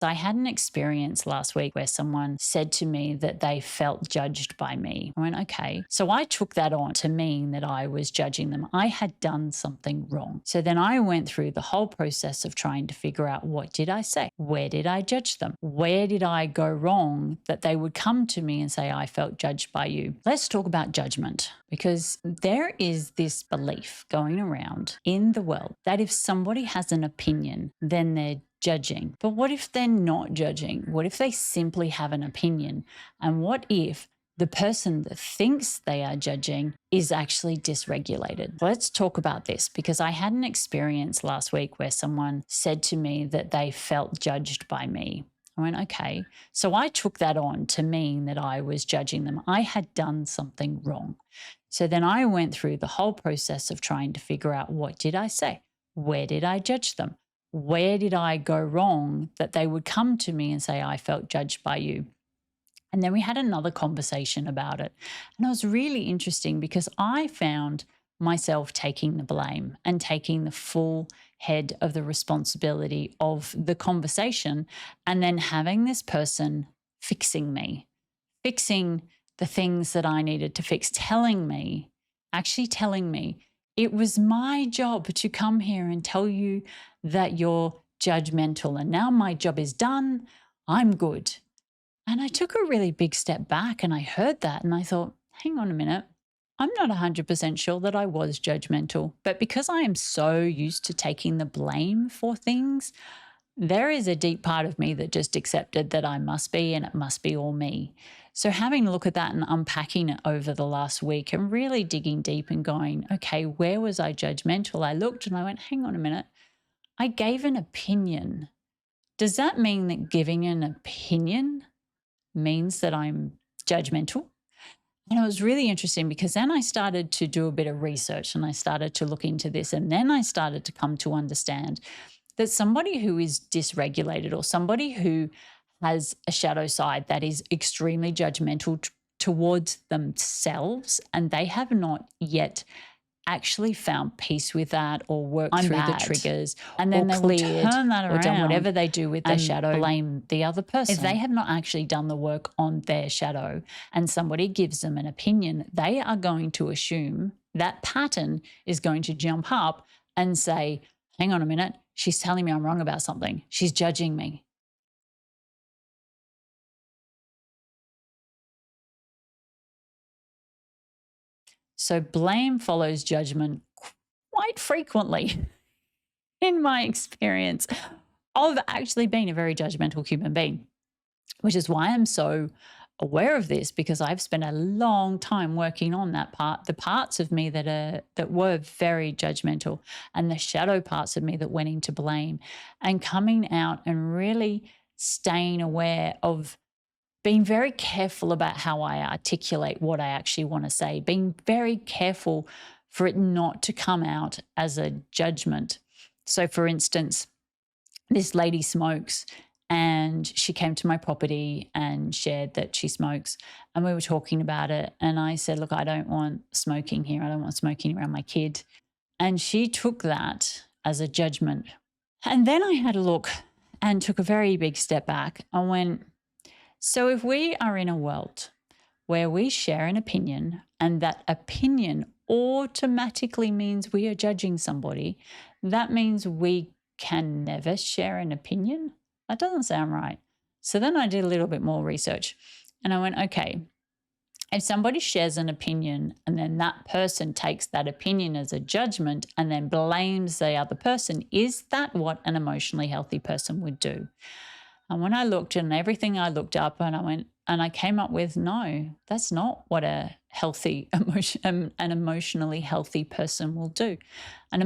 I had an experience last week where someone said to me that they felt judged by me. I went, okay. So I took that on to mean that I was judging them. I had done something wrong. So then I went through the whole process of trying to figure out, what did I say? Where did I judge them? Where did I go wrong that they would come to me and say, I felt judged by you? Let's talk about judgment, because there is this belief going around in the world that if somebody has an opinion, then they're judging. But what if they're not judging? What if they simply have an opinion? And what if the person that thinks they are judging is actually dysregulated? Let's talk about this, because I had an experience last week where someone said to me that they felt judged by me. I went, okay. So I took that on to mean that I was judging them. I had done something wrong. So then I went through the whole process of trying to figure out, what did I say? Where did I judge them? Where did I go wrong that they would come to me and say, I felt judged by you? And then we had another conversation about it. And it was really interesting, because I found myself taking the blame and taking the full head of the responsibility of the conversation, and then having this person fixing me, fixing the things that I needed to fix, actually telling me, it was my job to come here and tell you that you're judgmental, and now my job is done. I'm good. And I took a really big step back and I heard that and I thought, hang on a minute. I'm not 100% sure that I was judgmental, but because I am so used to taking the blame for things, there is a deep part of me that just accepted that I must be, and it must be all me. So having a look at that and unpacking it over the last week and really digging deep and going, okay, where was I judgmental? I looked and I went, hang on a minute. I gave an opinion. Does that mean that giving an opinion means that I'm judgmental? And it was really interesting, because then I started to do a bit of research and I started to look into this, and then I started to come to understand that somebody who is dysregulated, or somebody who has a shadow side that is extremely judgmental towards themselves, and they have not yet actually found peace with that or worked through the triggers, and then they will turn that around or done whatever they do with their shadow, blame the other person. If they have not actually done the work on their shadow and somebody gives them an opinion, they are going to assume that pattern is going to jump up and say, hang on a minute, she's telling me I'm wrong about something. She's judging me. So blame follows judgment quite frequently in my experience of actually being a very judgmental human being, which is why I'm so aware of this, because I've spent a long time working on that part, the parts of me that were very judgmental, and the shadow parts of me that went into blame, and coming out and really staying aware of being very careful about how I articulate what I actually want to say, being very careful for it not to come out as a judgment. So, for instance, this lady smokes, and she came to my property and shared that she smokes, and we were talking about it. And I said, look, I don't want smoking here. I don't want smoking around my kid. And she took that as a judgment. And then I had a look and took a very big step back and went, so if we are in a world where we share an opinion, and that opinion automatically means we are judging somebody, that means we can never share an opinion? That doesn't sound right. So then I did a little bit more research, and I went, okay, if somebody shares an opinion and then that person takes that opinion as a judgment and then blames the other person, is that what an emotionally healthy person would do? And when I looked and everything I looked up, and I went and I came up with, no, that's not what an emotionally healthy person will do. An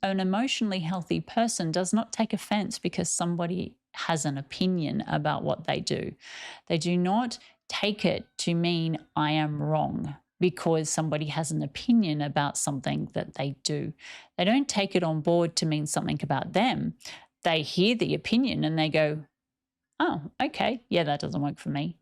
emotionally healthy person does not take offense because somebody has an opinion about what they do. They do not take it to mean I am wrong because somebody has an opinion about something that they do. They don't take it on board to mean something about them. They hear the opinion and they go, oh, okay, yeah, that doesn't work for me.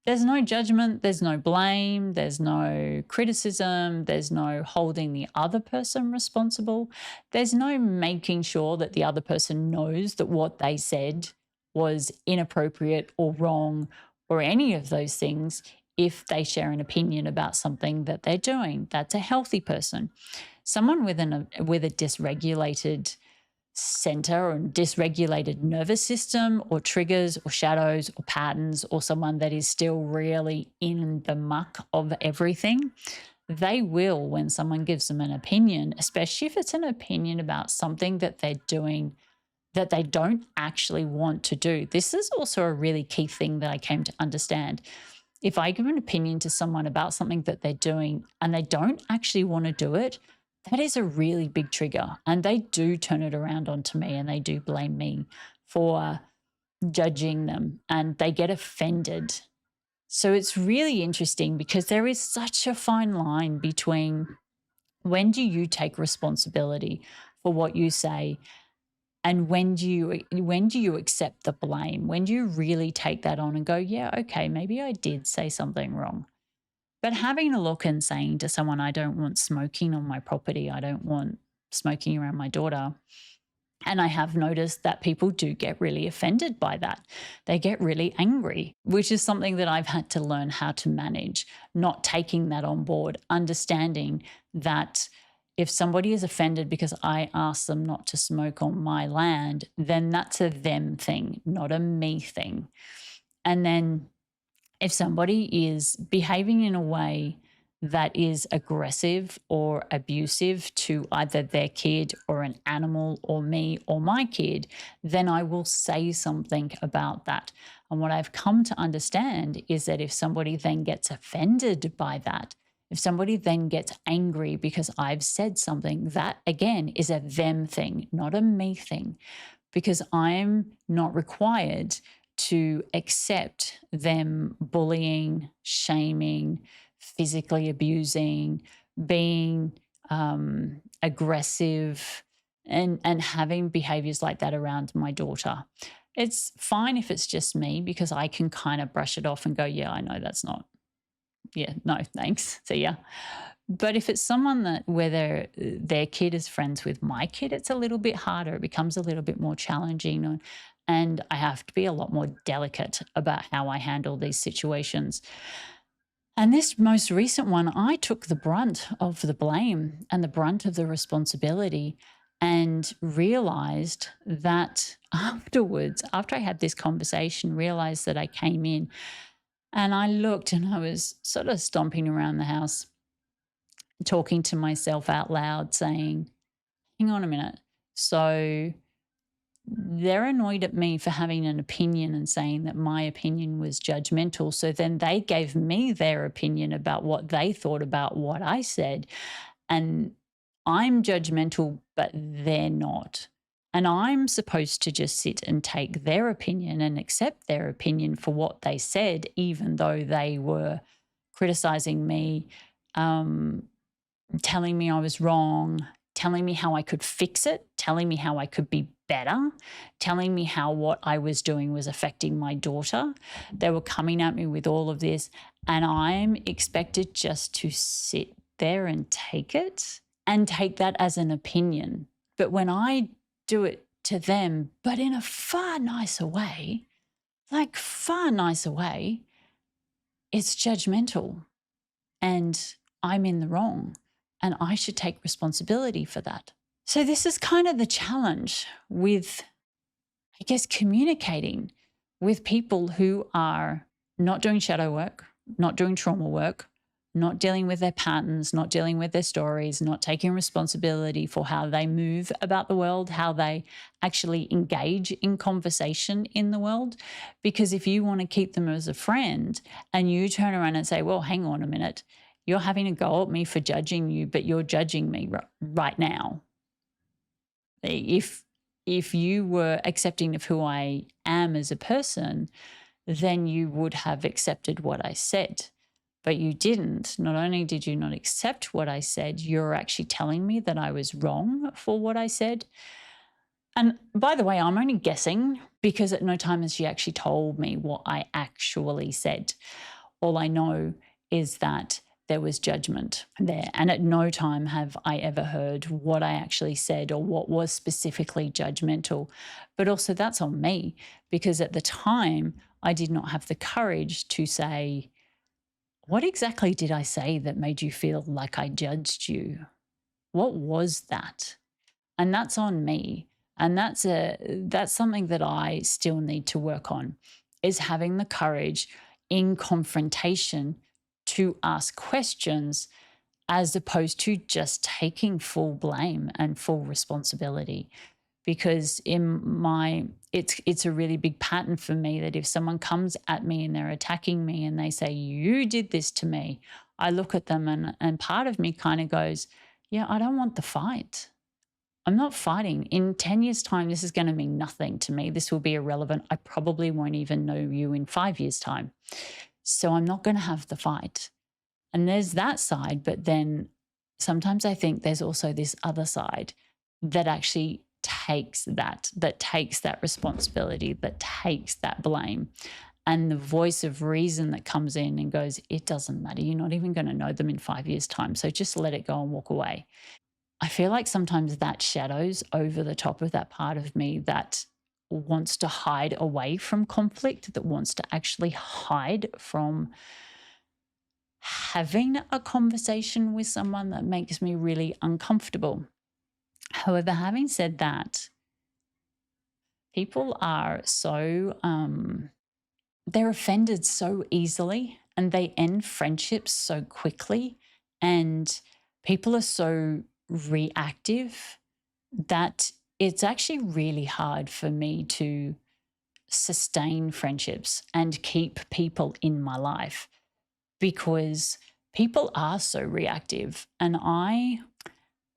There's no judgment, there's no blame, there's no criticism, there's no holding the other person responsible. There's no making sure that the other person knows that what they said was inappropriate or wrong or any of those things if they share an opinion about something that they're doing. That's a healthy person. Someone with a dysregulated center or dysregulated nervous system or triggers or shadows or patterns, or someone that is still really in the muck of everything, they will, when someone gives them an opinion, especially if it's an opinion about something that they're doing that they don't actually want to do. This is also a really key thing that I came to understand. If I give an opinion to someone about something that they're doing and they don't actually want to do it, that is a really big trigger. And they do turn it around onto me and they do blame me for judging them and they get offended. So it's really interesting because there is such a fine line between when do you take responsibility for what you say and when do you accept the blame? When do you really take that on and go, yeah, okay, maybe I did say something wrong. But having a look and saying to someone, I don't want smoking on my property, I don't want smoking around my daughter. And I have noticed that people do get really offended by that. They get really angry, which is something that I've had to learn how to manage, not taking that on board, understanding that if somebody is offended because I ask them not to smoke on my land, then that's a them thing, not a me thing. And then if somebody is behaving in a way that is aggressive or abusive to either their kid or an animal or me or my kid, then I will say something about that. And what I've come to understand is that if somebody then gets offended by that, if somebody then gets angry because I've said something, that again is a them thing, not a me thing, because I'm not required to accept them bullying, shaming, physically abusing, being aggressive, and having behaviors like that around my daughter. It's fine if it's just me because I can kind of brush it off and go, yeah, I know that's not, yeah, no, thanks, see ya. But if it's someone that whether their kid is friends with my kid, it's a little bit harder. It becomes a little bit more challenging. And I have to be a lot more delicate about how I handle these situations. And this most recent one, I took the brunt of the blame and the brunt of the responsibility and realized that afterwards, after I had this conversation, realized that I came in and I looked and I was sort of stomping around the house, talking to myself out loud, saying, hang on a minute. So they're annoyed at me for having an opinion and saying that my opinion was judgmental. So then they gave me their opinion about what they thought about what I said. And I'm judgmental, but they're not. And I'm supposed to just sit and take their opinion and accept their opinion for what they said, even though they were criticizing me, telling me I was wrong, telling me how I could fix it, telling me how I could be better, telling me how what I was doing was affecting my daughter. They were coming at me with all of this, and I'm expected just to sit there and take it and take that as an opinion. But when I do it to them, but in a far nicer way, it's judgmental and I'm in the wrong. And I should take responsibility for that. So this is kind of the challenge with, I guess, communicating with people who are not doing shadow work, not doing trauma work, not dealing with their patterns, not dealing with their stories, not taking responsibility for how they move about the world, how they actually engage in conversation in the world. Because if you want to keep them as a friend and you turn around and say, well, hang on a minute, you're having a go at me for judging you, but you're judging me right now. If you were accepting of who I am as a person, then you would have accepted what I said. But you didn't. Not only did you not accept what I said, you're actually telling me that I was wrong for what I said. And by the way, I'm only guessing because at no time has she actually told me what I actually said. All I know is that there was judgment there. And at no time have I ever heard what I actually said or what was specifically judgmental. But also, that's on me, because at the time, I did not have the courage to say, what exactly did I say that made you feel like I judged you? What was that? And that's on me. And that's something that I still need to work on, is having the courage in confrontation to ask questions, as opposed to just taking full blame and full responsibility. Because it's a really big pattern for me that if someone comes at me and they're attacking me and they say, you did this to me, I look at them, and part of me kind of goes, yeah, I don't want the fight. I'm not fighting. In 10 years' time, this is going to mean nothing to me. This will be irrelevant. I probably won't even know you in 5 years' time. So I'm not going to have the fight. And there's that side. But then sometimes I think there's also this other side that actually takes that responsibility, that takes that blame. And the voice of reason that comes in and goes, it doesn't matter. You're not even going to know them in 5 years' time. So just let it go and walk away. I feel like sometimes that shadows over the top of that part of me that wants to hide away from conflict, that wants to actually hide from having a conversation with someone that makes me really uncomfortable. However, having said that, people are so, they're offended so easily, and they end friendships so quickly, and people are so reactive that it's actually really hard for me to sustain friendships and keep people in my life, because people are so reactive. And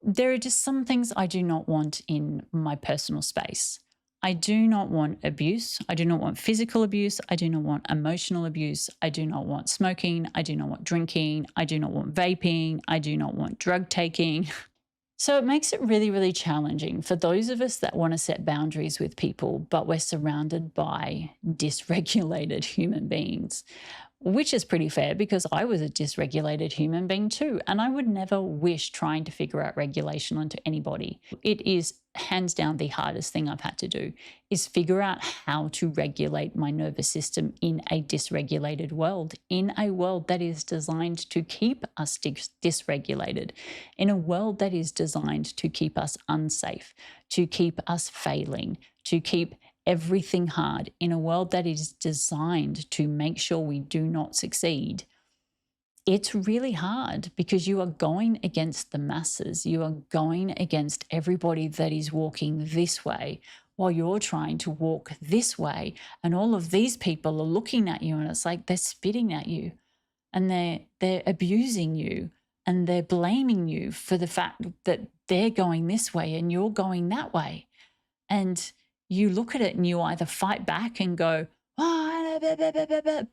there are just some things I do not want in my personal space. I do not want abuse. I do not want physical abuse. I do not want emotional abuse. I do not want smoking. I do not want drinking. I do not want vaping. I do not want drug taking. So it makes it really, really challenging for those of us that want to set boundaries with people, but we're surrounded by dysregulated human beings, which is pretty fair because I was a dysregulated human being too. And I would never wish trying to figure out regulation onto anybody. It is hands down the hardest thing I've had to do, is figure out how to regulate my nervous system in a dysregulated world, in a world that is designed to keep us dysregulated, in a world that is designed to keep us unsafe, to keep us failing, to keep everything hard, in a world that is designed to make sure we do not succeed. It's really hard because you are going against the masses. You are going against everybody that is walking this way while you're trying to walk this way. And all of these people are looking at you, and it's like they're spitting at you, and they're abusing you, and they're blaming you for the fact that they're going this way and you're going that way. And you look at it and you either fight back and go, oh,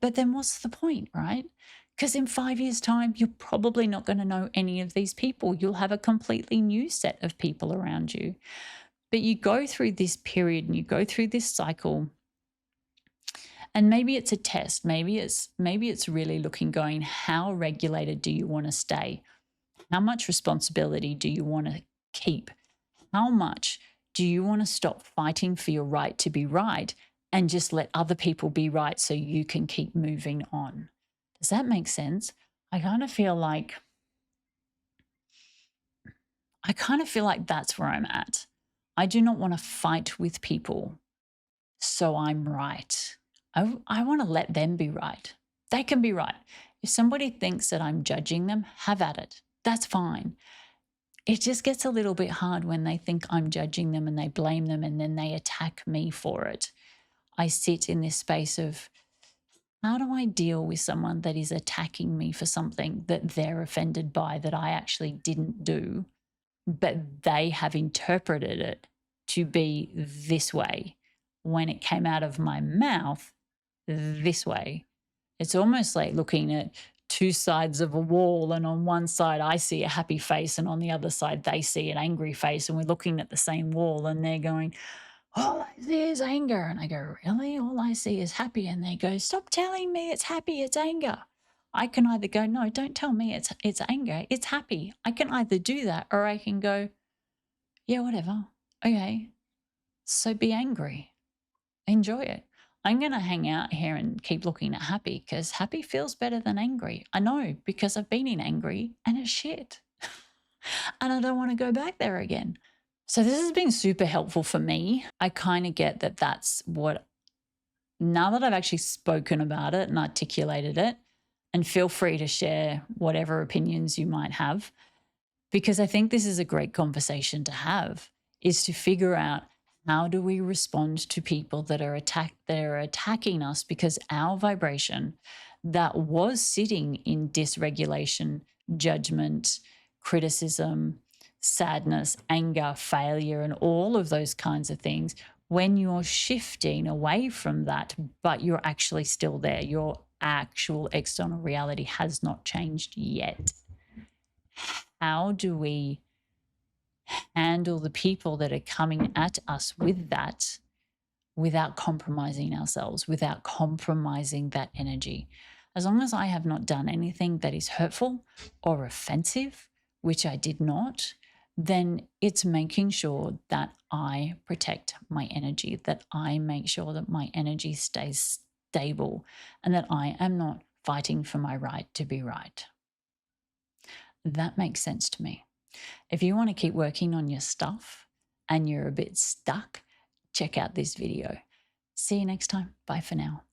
but then what's the point, right? Because in 5 years' time, you're probably not going to know any of these people. You'll have a completely new set of people around you. But you go through this period and you go through this cycle, and maybe it's a test. Maybe it's really looking, going, how regulated do you want to stay? How much responsibility do you want to keep? How much do you want to stop fighting for your right to be right and just let other people be right so you can keep moving on? Does that make sense? I kind of feel like that's where I'm at. I do not want to fight with people so I'm right. I want to let them be right. They can be right. If somebody thinks that I'm judging them, have at it. That's fine. It just gets a little bit hard when they think I'm judging them and they blame them and then they attack me for it. I sit in this space of, how do I deal with someone that is attacking me for something that they're offended by that I actually didn't do, but they have interpreted it to be this way when it came out of my mouth this way? It's almost like looking at two sides of a wall, and on one side I see a happy face and on the other side they see an angry face, and we're looking at the same wall and they're going, all I see is anger. And I go, really? All I see is happy. And they go, stop telling me it's happy, it's anger. I can either go, no, don't tell me it's anger, it's happy. I can either do that, or I can go, yeah, whatever. Okay. So be angry. Enjoy it. I'm going to hang out here and keep looking at happy because happy feels better than angry. I know, because I've been in angry and it's shit. And I don't want to go back there again. So this has been super helpful for me. I kind of get that that's what, now that I've actually spoken about it and articulated it, and feel free to share whatever opinions you might have, because I think this is a great conversation to have, is to figure out, how do we respond to people that are attacking us because our vibration that was sitting in dysregulation, judgment, criticism, sadness, anger, failure, and all of those kinds of things, when you're shifting away from that, but you're actually still there, your actual external reality has not changed yet. How do we handle the people that are coming at us with that without compromising ourselves, without compromising that energy? As long as I have not done anything that is hurtful or offensive, which I did not, then it's making sure that I protect my energy, that I make sure that my energy stays stable, and that I am not fighting for my right to be right. That makes sense to me. If you want to keep working on your stuff and you're a bit stuck, check out this video. See you next time. Bye for now.